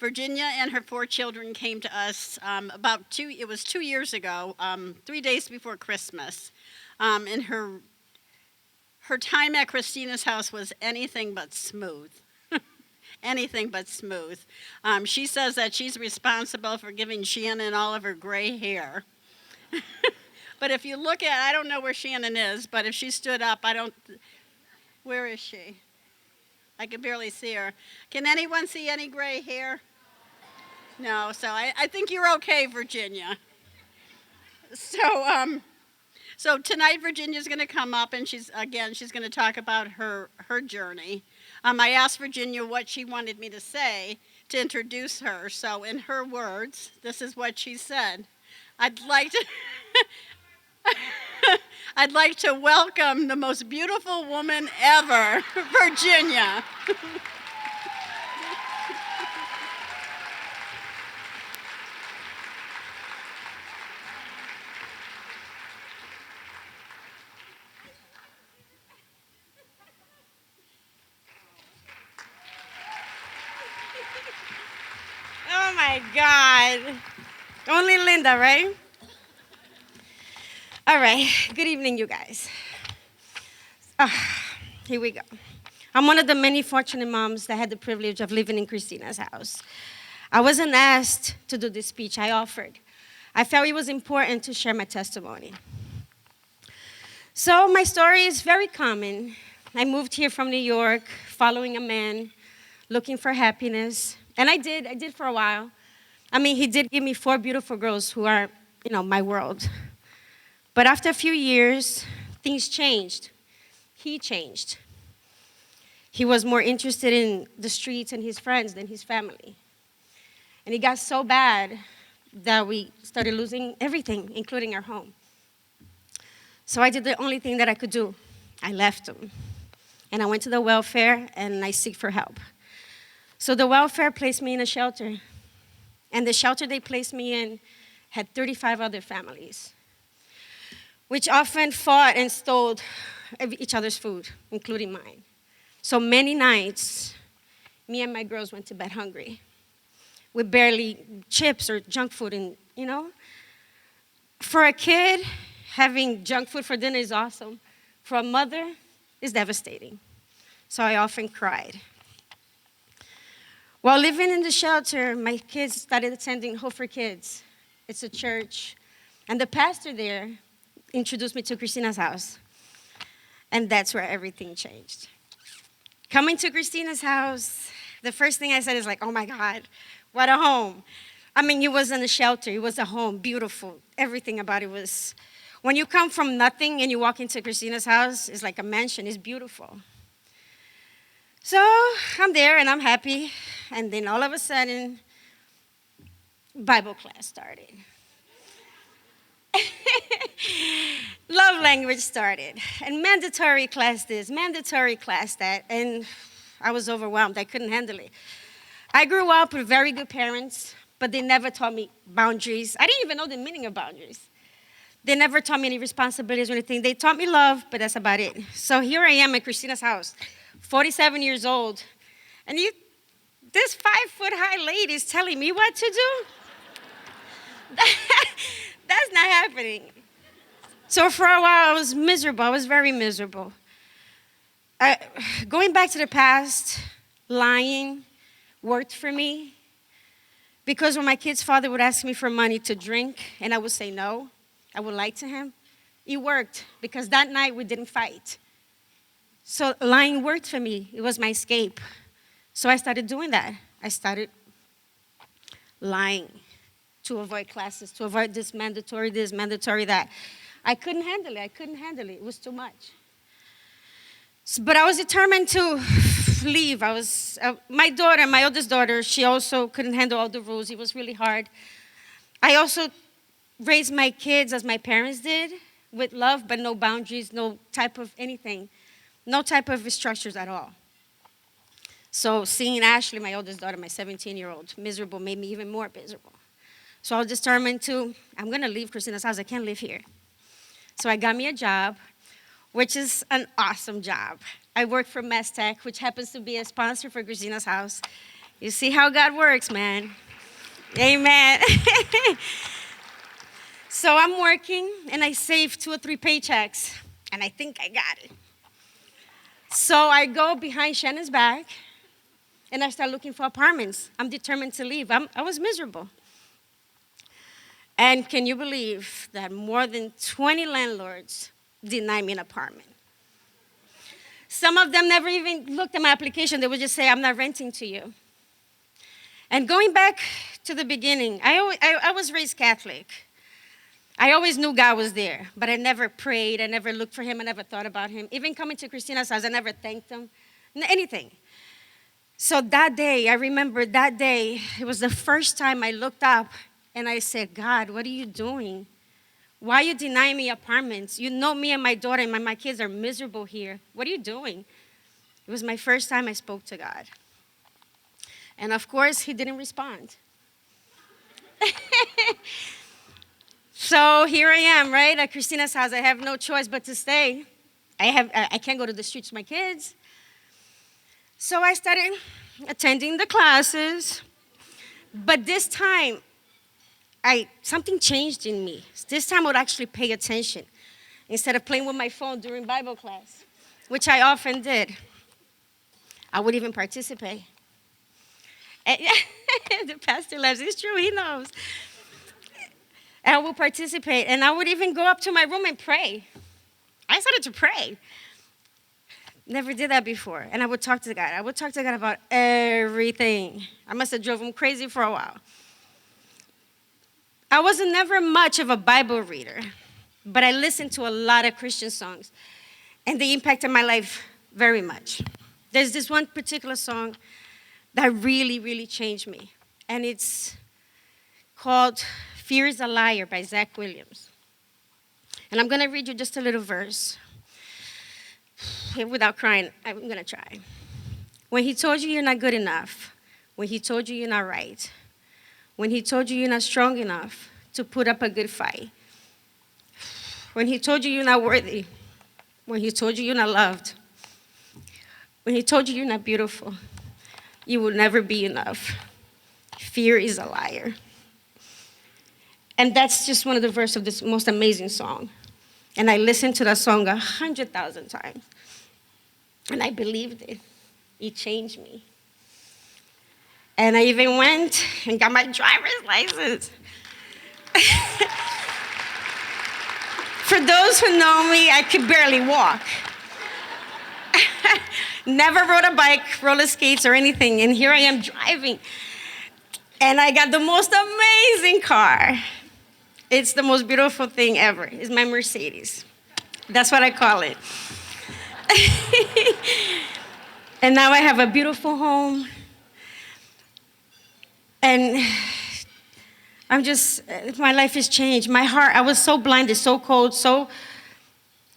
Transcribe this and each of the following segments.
Virginia and her 4 children came to us it was 2 years ago, 3 days before Christmas. And her time at Christina's house was anything but smooth. Anything but smooth. She says that she's responsible for giving Shannon all of her gray hair. But if you look at, I don't know where Shannon is, but if she stood up, where is she? I can barely see her. Can anyone see any gray hair? No, so I think you're okay, Virginia. So tonight Virginia's going to come up and she's going to talk about her journey. I asked Virginia what she wanted me to say to introduce her. So in her words, this is what she said. I'd like to I'd like to welcome the most beautiful woman ever, Virginia. Oh my God. Only Linda, right? All right. Good evening, you guys. Here we go. I'm one of the many fortunate moms that had the privilege of living in Christina's house. I wasn't asked to do this speech. I offered. I felt it was important to share my testimony. So my story is very common. I moved here from New York, following a man, looking for happiness. And I did for a while. I mean, he did give me 4 beautiful girls who are, my world. But after a few years, things changed. He changed. He was more interested in the streets and his friends than his family. And it got so bad that we started losing everything, including our home. So I did the only thing that I could do. I left him. And I went to the welfare and I seek for help. So the welfare placed me in a shelter. And the shelter they placed me in had 35 other families, which often fought and stole each other's food, including mine. So many nights, me and my girls went to bed hungry with barely chips or junk food. And, for a kid, having junk food for dinner is awesome. For a mother, it's devastating. So I often cried. While living in the shelter, my kids started attending Hope for Kids. It's a church. And the pastor there introduced me to Christina's house. And that's where everything changed. Coming to Christina's house, the first thing I said is oh my God, what a home. I mean, it wasn't a shelter, it was a home, beautiful. Everything about it was, when you come from nothing and you walk into Christina's house, it's like a mansion, it's beautiful. So I'm there and I'm happy. And then all of a sudden, Bible class started. Love language started. And mandatory class this, mandatory class that. And I was overwhelmed. I couldn't handle it. I grew up with very good parents, but they never taught me boundaries. I didn't even know the meaning of boundaries. They never taught me any responsibilities or anything. They taught me love, but that's about it. So here I am at Christina's house, 47 years old. And this 5-foot-high lady is telling me what to do? That's not happening. So for a while, I was miserable. I was very miserable. Going back to the past, lying worked for me. Because when my kid's father would ask me for money to drink, and I would say no, I would lie to him, it worked. Because that night, we didn't fight. So lying worked for me. It was my escape. So I started doing that. I started lying to avoid classes, to avoid this, mandatory that. I couldn't handle it. It was too much. But I was determined to leave. My oldest daughter, she also couldn't handle all the rules. It was really hard. I also raised my kids as my parents did, with love, but no boundaries, no type of anything, no type of structures at all. So seeing Ashley, my oldest daughter, my 17-year-old, miserable, made me even more miserable. So I was determined I'm going to leave Christina's house. I can't live here. So I got me a job, which is an awesome job. I work for Tech, which happens to be a sponsor for Christina's house. You see how God works, man. Amen. So I'm working, and I save 2 or 3 paychecks, and I think I got it. So I go behind Shannon's back, and I start looking for apartments. I'm determined to leave. I was miserable. And can you believe that more than 20 landlords denied me an apartment? Some of them never even looked at my application. They would just say, I'm not renting to you. And going back to the beginning, I was raised Catholic. I always knew God was there, but I never prayed. I never looked for him. I never thought about him. Even coming to Christina's house, I never thanked him, anything. So that day, I remember that day, it was the first time I looked up and I said, God, what are you doing? Why are you denying me apartments? You know me and my daughter and my kids are miserable here. What are you doing? It was my first time I spoke to God. And of course, he didn't respond. So here I am, right, at Christina's house. I have no choice but to stay. I can't go to the streets with my kids. So I started attending the classes. But this time, something changed in me. This time I would actually pay attention instead of playing with my phone during Bible class, which I often did. I would even participate. And, the pastor laughs. It's true, he knows. I would participate, and I would even go up to my room and pray. I started to pray. Never did that before. And I would talk to God. I would talk to God about everything. I must have drove him crazy for a while. I wasn't never much of a Bible reader, but I listened to a lot of Christian songs, and they impacted my life very much. There's this one particular song that really, really changed me, and it's called Fear is a Liar by Zach Williams. And I'm going to read you just a little verse. Without crying, I'm going to try. When he told you you're not good enough, when he told you you're not right, when he told you you're not strong enough to put up a good fight, when he told you you're not worthy, when he told you you're not loved, when he told you you're not beautiful, you will never be enough. Fear is a liar. And that's just one of the verses of this most amazing song. And I listened to that song 100,000 times. And I believed it. It changed me. And I even went and got my driver's license. For those who know me, I could barely walk. Never rode a bike, roller skates, or anything. And here I am driving. And I got the most amazing car. It's the most beautiful thing ever. It's my Mercedes. That's what I call it. And now I have a beautiful home. And my life has changed. My heart, I was so blinded, so cold, so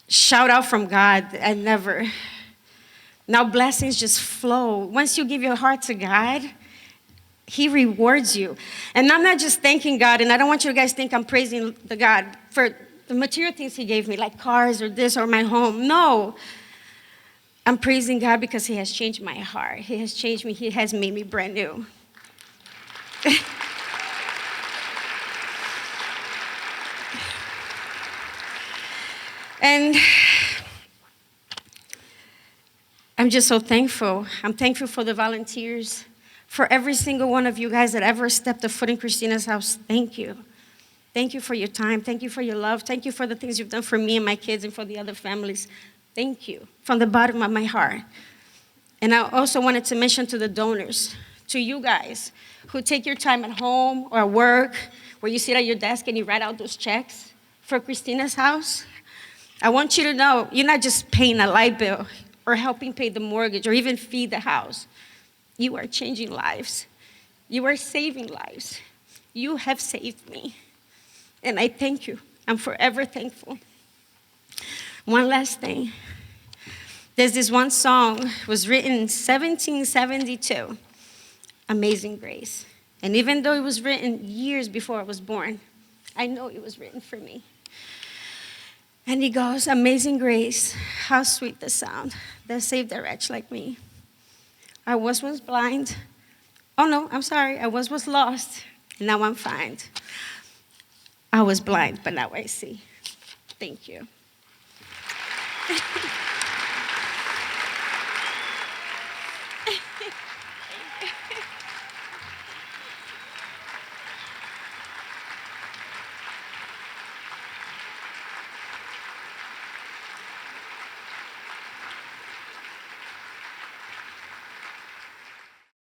shout out from God. Now blessings just flow. Once you give your heart to God, he rewards you. And I'm not just thanking God, and I don't want you guys to think I'm praising the God for the material things he gave me, like cars or this or my home. No. I'm praising God because he has changed my heart. He has changed me. He has made me brand new. And I'm just so thankful. I'm thankful for the volunteers. For every single one of you guys that ever stepped a foot in Christina's house, thank you. Thank you for your time. Thank you for your love. Thank you for the things you've done for me and my kids and for the other families. Thank you from the bottom of my heart. And I also wanted to mention to the donors, to you guys who take your time at home or work, where you sit at your desk and you write out those checks for Christina's house. I want you to know you're not just paying a light bill or helping pay the mortgage or even feed the house. You are changing lives. You are saving lives. You have saved me. And I thank you. I'm forever thankful. One last thing. There's this one song, it was written in 1772, Amazing Grace. And even though it was written years before I was born, I know it was written for me. And he goes, Amazing Grace, how sweet the sound that saved a wretch like me. I was once blind, Oh no, I'm sorry. I once was lost. Now I'm found. I was blind, but now I see. Thank you.